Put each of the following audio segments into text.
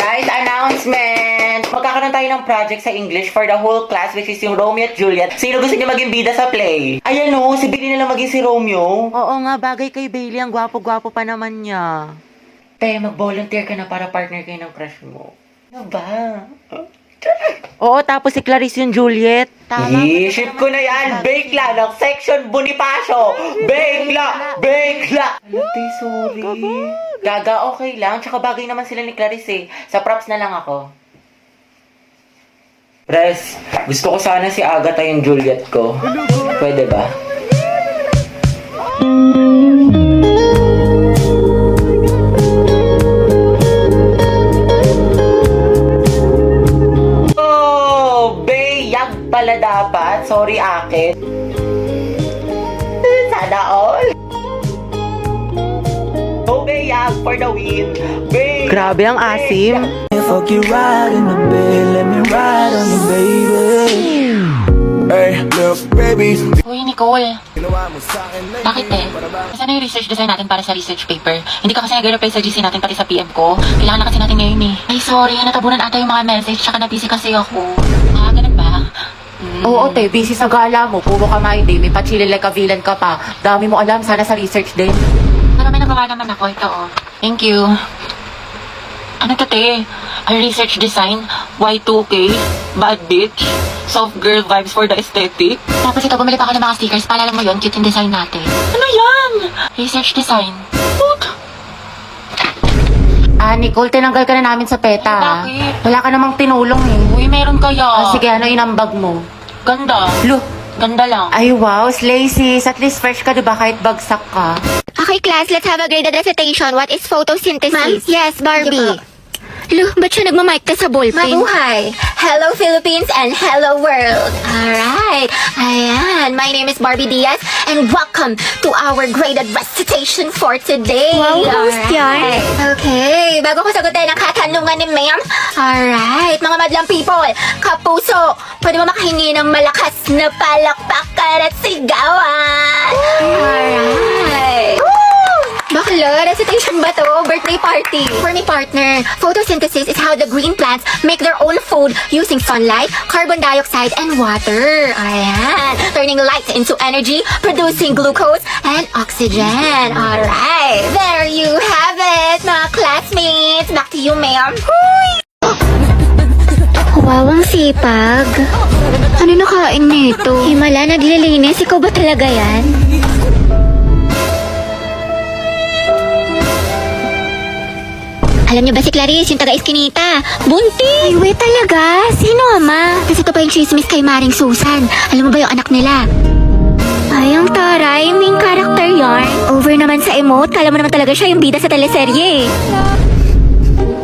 Guys, announcement! Magkakaroon tayo ng project sa English for the whole class, which is yung Romeo at Juliet. Sino gusto niyo maging bida sa play? Ayan o, si Bailey na lang maging si Romeo. Oo nga, bagay kay Bailey. Ang gwapo-gwapo pa naman niya. Te, mag-volunteer ka na para partner kayo ng crush mo. Ano ba? Oo, tapos si Clarice yung Juliet. Tama. Ship ko na yan. Bakla ng section Bonifacio. Bakla! Bakla! Ate, sorry. Gaga, okay lang. Tsaka bagay naman sila ni Clarice eh. Sa props na lang ako. Pres, gusto ko sana si Agatha yung Juliet ko. Pwede ba? Pala dapat. Sorry, akin. Sana all. Okay, for the win. Babe. Grabe ang asim. Fuck you right in the bed, let me ride on you, baby. Hey, look, baby. Uy, Nicole. Bakit Kasi yung research design natin para sa research paper. Hindi ka kasi nag-reply sa GC natin pati sa PM ko. Kailangan na kasi natin ngayon eh. Ay, sorry. Natabunan ata yung mga message. Tsaka na-busy kasi ako. Ganun ba? Oo, te. Busy sa gala mo. Puro ka day. May pachili like a villain ka pa. Dami mo alam. Sana sa research din. Pero may nagawa naman ako. Ito, oh. Thank you. Ano to, te? Research design, Y2K, bad bitch, soft girl vibes for the aesthetic. Tapos ito, bumili pa ako ng mga stickers. Paalala mo yun, cute yung design natin. Ano yan? Research design. What? Nicole, tinanggal ka na namin sa PETA. Bakit? Wala ka namang tinulong eh. Uy, meron kaya. Sige, ano inambag mo? Ganda. Look. Ganda lang. Ay, wow, slay sis. At least fresh ka, diba? Kahit bagsak ka. Okay, class, let's have a graded recitation. What is photosynthesis? Ma'am? Yes, Barbie. Look, ba't siya nagmamic ka sa ballpen? Mabuhay! Hello, Philippines and hello, world! Alright, ayan. My name is Barbie Diaz and welcome to our graded recitation for today. Wow, host yan. Okay, bago ko sagutin ang katanungan ni ma'am. Alright, mga madlang people, kapuso, pwede ba makahingi ng malakas na palakpakan at sigawan? Alright. Bakla, recitation ba to? Birthday party. For me, partner, photosynthesis is how the green plants make their own food using sunlight, carbon dioxide, and water. Ayan. Turning light into energy, producing glucose and oxygen. Alright. There you have it, mga classmates. Back to you, ma'am. Wow, ang sipag. Ano nakain nito? Himala, naglilinis. Ikaw ba talaga yan? Alam niyo ba si Clarice, yung taga-Eskinita? Bunti! Ay, wait talaga? Sino ama? Kasi ito pa yung chismis kay Maring Susan. Alam mo ba yung anak nila? Ay, ang taray. Main character yarn. Over naman sa emote. Kala mo naman talaga siya yung bida sa teleserye.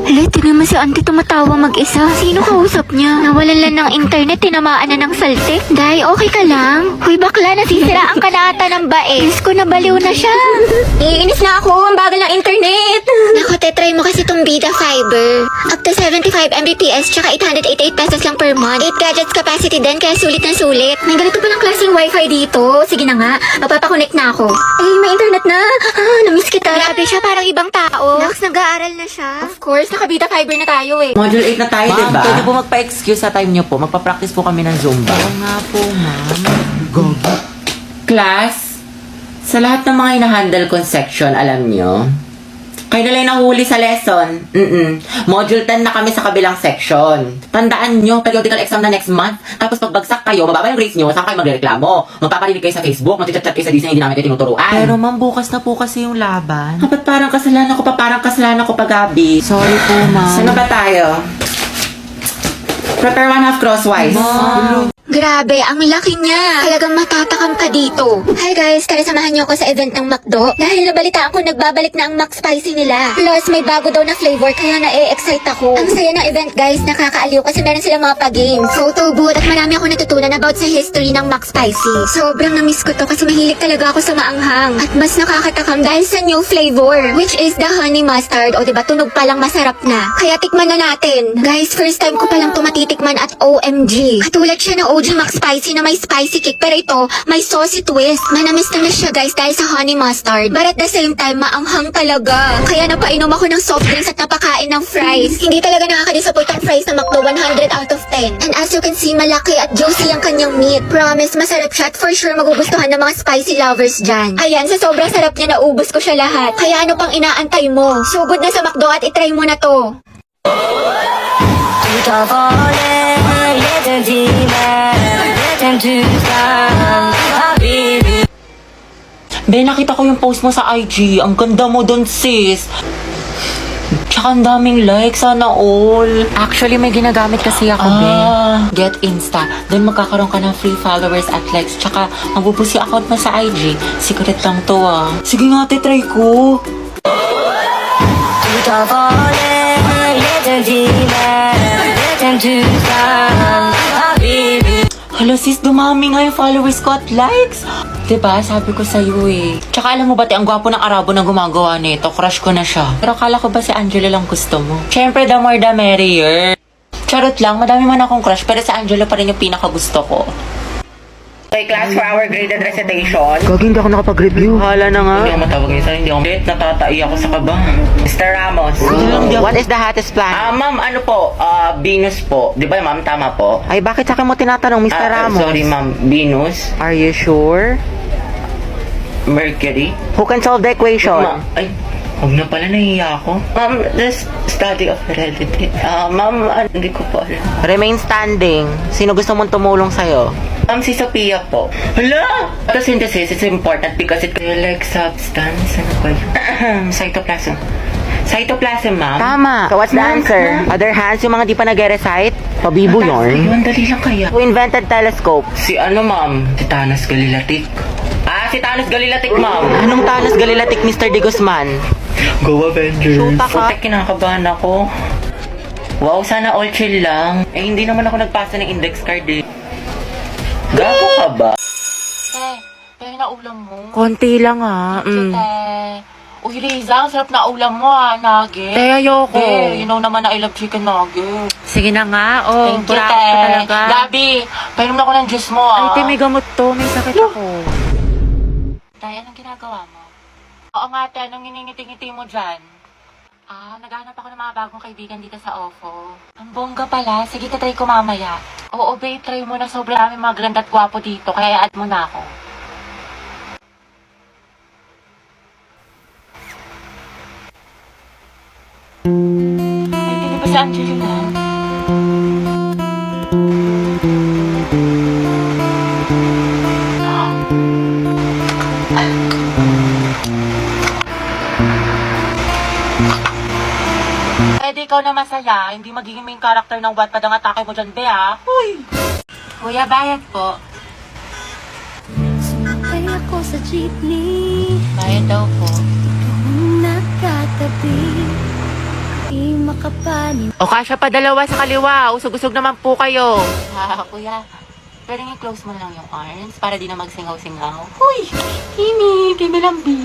Hala, tingnan mo si auntie tumatawa mag-isa. Sino kausap niya? Nawalan lang ng internet, tinamaan na ng saltik. Day, okay ka lang? Hoy, bakla, nasisiraan ka na ata ng baes ko, nabaliw na siya. Iinis na ako, ang bagal ng internet. Nako, try mo kasi itong Bida Fiber. Up to 75 Mbps, tsaka 888 pesos lang per month. 8 gadgets capacity din, kaya sulit na sulit. May ganito palang klaseng wifi dito. Sige na nga, magpapakonect na ako. Ay, may internet na. Namiss kita. Grabe siya, parang ibang tao. Nax, nag-aaral na siya. Of course, naka-Bida Fiber na tayo eh. Module 8 na tayo, Ma'am, diba? pwede po magpa-excuse sa time niyo po. Magpa-practice po kami ng Zumba. Oo nga po, ma'am. Class, sa lahat ng mga hinahandle kong section, alam nyo, kayo na lang nahuli sa lesson. Module 10 na kami sa kabilang section. Tandaan nyo, periodical exam na next month. Tapos pagbagsak kayo, mababa yung grades nyo, saan kayo magreklamo? Magpaparinig kayo sa Facebook, magchat-chat kayo sa Disney, hindi namin kayo tinuturuan. Pero ma'am, bukas na po kasi yung laban. Ba't parang kasalanan ko pa, Gabi? Sorry po, ma'am. Saan na ba tayo? Prepare 1/2 crosswise. Grabe, ang laki niya. Talagang matatakam ka dito. Hi guys, tara samahan niyo ako sa event ng McDo. Dahil nabalitaan ko nagbabalik na ang McSpicy nila. Plus, may bago daw na flavor kaya na-excite ako. Ang saya ng event guys, nakakaaliw kasi meron silang mga pa-games, photo booth at marami ako natutunan about sa history ng McSpicy. Sobrang na-miss ko to kasi mahilig talaga ako sa maanghang. At mas nakakatakam dahil sa new flavor, which is the honey mustard. O diba, tunog pa lang masarap na. Kaya tikman na natin. Guys, first time ko palang tumatitikman at OMG. Katulad siya na OG McSpicy na may spicy kick. Pero ito, may saucy twist. Manamis-namis siya guys dahil sa honey mustard. But at the same time, maanghang talaga. Kaya napainom ako ng soft drinks at napakain ng fries. Hindi talaga nakaka-disappoint ang fries na McDo, 100 out of 10. And as you can see, malaki at juicy ang kanyang meat. Promise, masarap siya at for sure magugustuhan ng mga spicy lovers dyan. Ayan, sa sobrang sarap niya, naubos ko siya lahat. Kaya ano pang inaantay mo? Sugod na sa McDo at itry mo na to. Be, nakita ko yung post mo sa IG. Ang ganda mo dun, sis. Tsaka ang daming likes, sana all. Actually, may ginagamit kasi ako, be. Get Insta. Doon magkakaroon ka ng free followers at likes. Tsaka, magbubus yung account mo sa IG. Secret lang to, ah. Sige nga, try ko. Hala sis, dumami nga yung followers ko at likes. Diba? Sabi ko sa'yo eh. Tsaka alam mo ba, ang gwapo ng Arabo na gumagawa nito. Crush ko na siya. Pero akala ko ba si Angelo lang gusto mo? Siyempre, the more the merrier. Charot lang, madami man akong crush. Pero si Angelo pa rin yung pinakagusto ko. Okay, class for our graded recitation. Gagi, hindi ako nakapag-review. Hala na nga. Hindi ako matawag minsan, hindi ako natatai ako sa kaba. Mr. Ramos. What is the hottest plant? Ma'am, ano po? Venus po. Di ba, ma'am? Tama po? Ay, bakit sa akin mo tinatanong, Mr. Ramos? Sorry, ma'am. Venus. Are you sure? Mercury. Who can solve the equation? Ay, huwag na pala, nahiya ako. Ma'am, the study of heredity. Ma'am, hindi ko po alam. Remain standing. Sino gusto mong tumulong sa'yo? Ma'am, si Sophia po. Hala! Photosynthesis is important because it like substance. Ano ba yun? Cytoplasm. Cytoplasm, ma'am. Tama. So what's the answer? Other hands, yung mga di pa nag-recite? Pabibo yarn. Ayun, dali lang kaya. Who invented telescope? Si ano, ma'am? Si Thanos Galilatic. Si Thanos Galilatic, ma'am. Anong Thanos Galilatic, Mr. De Guzman? Go Avengers. Shoota ka. Putek, kinakabahan ako. Wow, sana all chill lang. Eh, hindi naman ako nagpasa ng index card eh. Gago ka ba? Te, na ulam mo. Konti lang ha. Uy, Riza, ang sarap na ulam mo nugget. Te, ayoko. Te, you know naman na I love chicken nugget. Sige na nga. Oh, Thank you, burak te. ka talaga. Gabi, painom na ako ng juice mo, Ay, te, may gamot to. May sakit ako. Tay, anong ginagawa mo? Oo nga, te, anong iningiti-ngiti mo dyan? Naghahanap ako ng mga bagong kaibigan dito sa OFO. Ang bongga pala. Sige, tatry ko mamaya. Oo, babe, try mo na. Sobrang dami mga ganda at gwapo dito. Kaya add mo na ako. Ay, hindi ba si Angelina? Pwede ikaw na masaya, hindi magiging main character ng Wattpad ang atake mo dyan, be, ha? Uy! Kuya, bayad po. Sumakay ako sa jeepney, Bayad daw po. nakatabi, di makapanin. O kasya pa dalawa sa kaliwa. Usog-usog naman po kayo. Kuya, pwede nga close mo na lang yung arms para di na magsingaw-singaw. Uy! Kimi Lambi.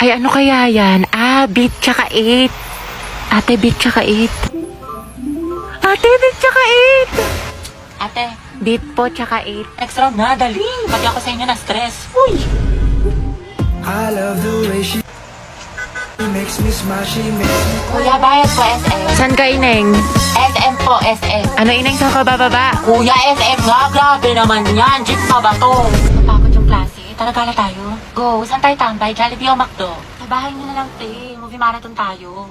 Ay, ano kaya yan? Beat tsaka 8. Ate, beat tsaka 8. Ate, beat tsaka 8. Ate, Beat po tsaka 8. next round na, dali. Pati ako sa inyo na stress. Uy! I love the way she makes me smile, she makes me Kuya, bayad po SM. San ka, Ineng? SM po, SM. Ano, Ineng, saan ka bababa? Kuya, SM nga. Grabe naman yan. Jeep pa ba to? Napakot yung klase. Tara, gala tayo. Go. Saan tayo tambay? Jollibee o McDo? Sa bahay nyo na lang, te. Movie marathon tayo.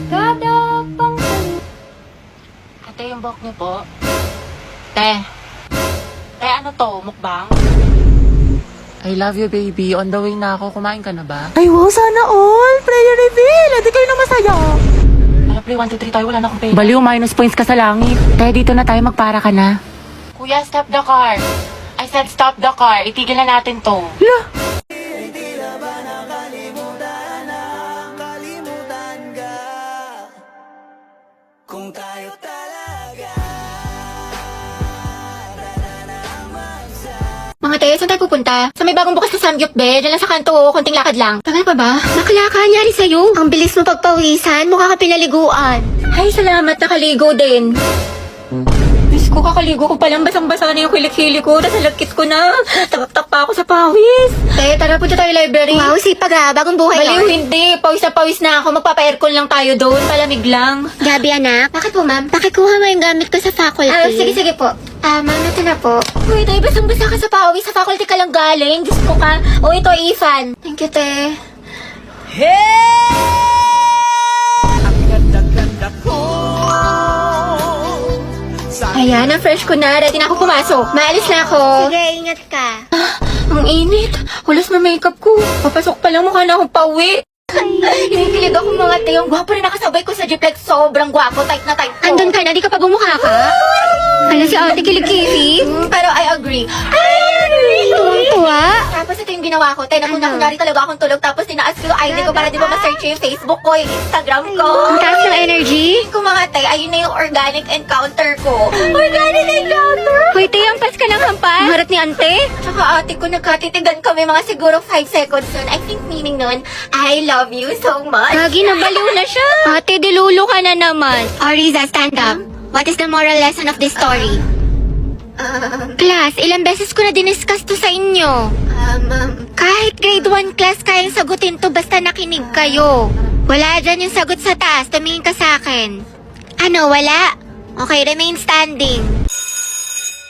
Kada pang Ate, yung buhok niyo po. Te. Te, ano to? Mukbang? I love you, baby. On the way na ako. Kumain ka na ba? Ay, wow, sana all. Prayer reveal. Hindi kayo na masaya. Tara, play 1, 2, 3 tayo. Wala na akong pera. Baliw, minus points ka sa langit. Kaya dito na tayo, magpara ka na. Kuya, stop the car. I said stop the car. Itigil na natin to. kung tayo talaga. Mga te, saan tayo pupunta? Sa may bagong bukas na Samgyup, be. Diyan lang sa kanto, konting lakad lang. Tagal pa ba? Bakla ka, nyari sa'yo. Ang bilis mo pagpawisan, mukha ka pinaliguan. Ay, salamat, nakaligo din. ko, kakaligo ko palang basang-basa na yung kilik-hili ko. Tapos nalagkit ko na. Tagaktak pa ako sa pawis. Tara, punta tayo library. Wow, sipag ah. Bagong buhay Baliw, yan. hindi. Pawis na ako. Magpapa-aircon lang tayo doon. Palamig lang. Gabi, anak. Bakit po, ma'am? Pakikuha mo yung gamit ko sa faculty. Sige po. Ma'am, ito na po. Uy, tayo basang-basa ka sa pawis. Sa faculty ka lang galing. Diyos ko ka. O, ito, Ethan. Thank you, te. Ayan, ang fresh ko na. Ready na ako pumasok. Maalis na ako. Sige, ingat ka. Ang init. Hulas na makeup ko. Papasok pa lang mukha na akong pauwi. Hinikilig ako mga te. Ang gwapo rin nakasabay ko sa jeep. Like, sobrang gwapo. Tight na tight ko. Andun ka na, di ka pa bumukha ka? Hala si ate kilig-kilig. Pero I agree. Tuwang-tuwa. Tapos ito yung ginawa ko. Kung kunyari talaga akong tulog. Tapos tinaas ko yung ID ko para di ba ma-search yung Facebook ko, yung Instagram ko. Ang taas ng energy. Kung mga te, ayun na yung organic encounter ko. Organic encounter? Hoy, te, ampas ka ng hampas. Harap ni ante. Tsaka ate ko, nagkatitigan kami mga siguro 5 seconds nun. I think meaning nun, I love you so much. Gagi, nabaliw na siya. Ate, dilulo ka na naman. Ariza, stand up. What is the moral lesson of this story? Class, ilang beses ko na diniscuss to sa inyo. Kahit grade 1 class kayang sagutin to basta nakinig kayo. Wala dyan yung sagot sa taas. Tumingin ka sa akin. Ano, wala? Okay, remain standing.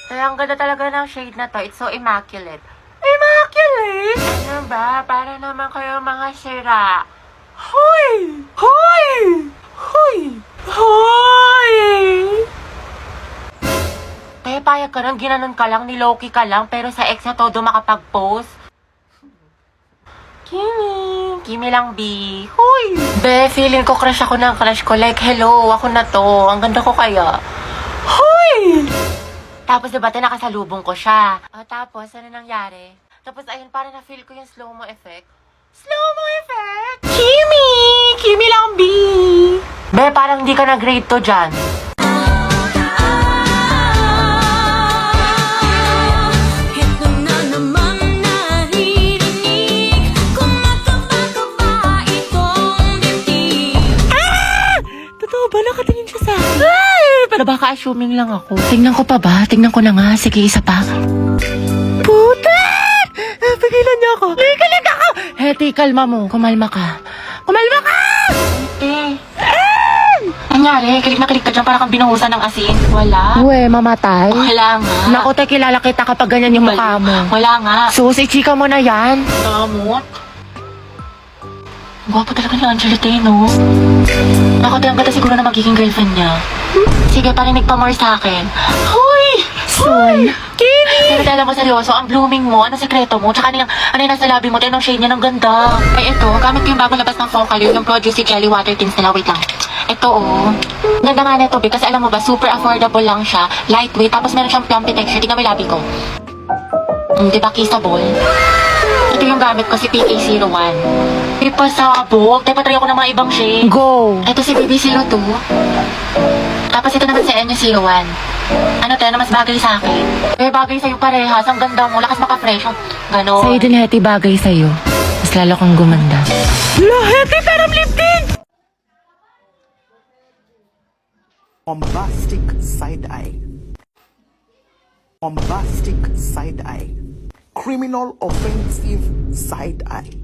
Kaya ang ganda talaga ng shade na to. It's so immaculate. Immaculate? Ano ba? Para naman kayo mga sira. Hoy! Hoy! Hoy! Hoy! Kaya payag ka lang, ginanon ka lang, niloki ka lang, pero sa ex na todo makapag-post. Kimi lang, B. Hoy! Be, feeling ko crush ako ng crush ko. Like, hello, ako na to. Ang ganda ko kaya. Hoy! Tapos diba, nakasalubong ko siya. Tapos, ano nangyari? Tapos, ayun, parang na-feel ko yung slow-mo effect. Slow-mo effect? Kimi! Kimi lang, B. Be, parang hindi ka na-grade to dyan. Ba, nakatingin siya sa akin? Ay! Pero baka assuming lang ako. Tingnan ko pa ba? Tingnan ko na nga. Sige, isa pa. Puta! Pigilan niyo ako. Pigilan ako! Heti, kalma mo. Kumalma ka. Kumalma ka! Heti. Nangyari, kilig na kilig ka dyan para kang binuhusan ng asin. Wala. Uwe, mamatay. Wala nga. Naku, te, kilala kita kapag ganyan yung mukha mo. Wala nga. Susi, chika mo na yan. Damot. Gwapo talaga ni Angela Tay, no? Ako, ang ganda siguro na magiging girlfriend niya. Sige, parinig pa more sa akin. Hoy! Soon. Kimi! Pero alam mo, seryoso, ang blooming mo, ano sekreto mo, tsaka ano yung nasa labi mo, tinong shade niya ng ganda. Ay, ito, gamit ko yung bagong labas ng Focal, yung produce si Jelly Water Tints nila. Wait lang. Ito, oh. Ganda nga nito, kasi alam mo ba, super affordable lang siya, lightweight, tapos meron siyang plumpy texture. Tingnan mo yung labi ko. Diba, kissable? Ito yung gamit ko, si PK01. Ipasabog. Dapat try ako ng mga ibang shade. Go! Ito si BB02. Tapos ito naman si NU01. Ano tayo na mas bagay sa akin? Bagay sa'yo parehas. Ang ganda mo. Lakas maka-fresh. Ganon. Sa'yo din, Heti, bagay sa'yo. Mas lalo kang gumanda. Heti, pero lifting! Bombastic side eye. Bombastic side eye. Criminal offensive side eye.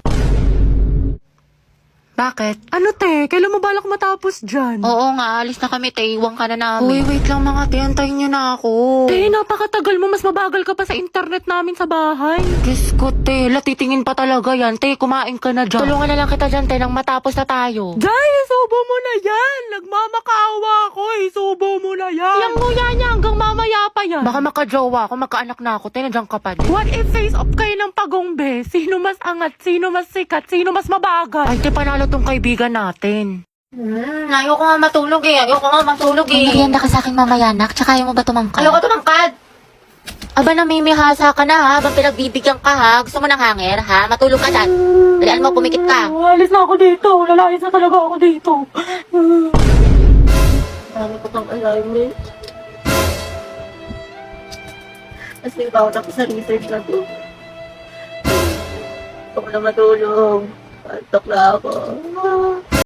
Bakit? Ano, te? Kailan mo balak matapos dyan? Oo nga, alis na kami. Iwan ka na namin. Uy, wait lang mga te. Antayin niyo na ako. Te, napakatagal mo. Mas mabagal ka pa sa internet namin sa bahay. Diyos ko, te. Latitingin pa talaga yan. Te, kumain ka na dyan. Tulungan na lang kita dyan, te, nang matapos na tayo. Day, isubo mo na yan. Nagmamakaawa ako. Isubo mo na yan. Yang nguya niya hanggang mamaya pa yan. Baka makajowa ako, magkaanak na ako. Te, nandiyan ka pa din. What if face off kayo ng pagongbe? Sino mas angat? Sino mas sikat? Sino mas mabagal? Ay, te, panalo tong kaibigan natin. Ayoko nga matulog eh. Merienda ka sa akin mamaya, nak. Tsaka ayaw mo ba tumangkad? Ayoko tumangkad. Aba, namimihasa ka na ha. Habang pinagbibigyan ka ha. Gusto mo ng hanger ha? Matulog ka dyan. Dalian mo, pumikit ka. Alis na ako dito. Lalayas na talaga ako dito. Dami ko pang alarm. Kasi bawat ako sa research na to. Gusto ko na matulog. Antok na ako.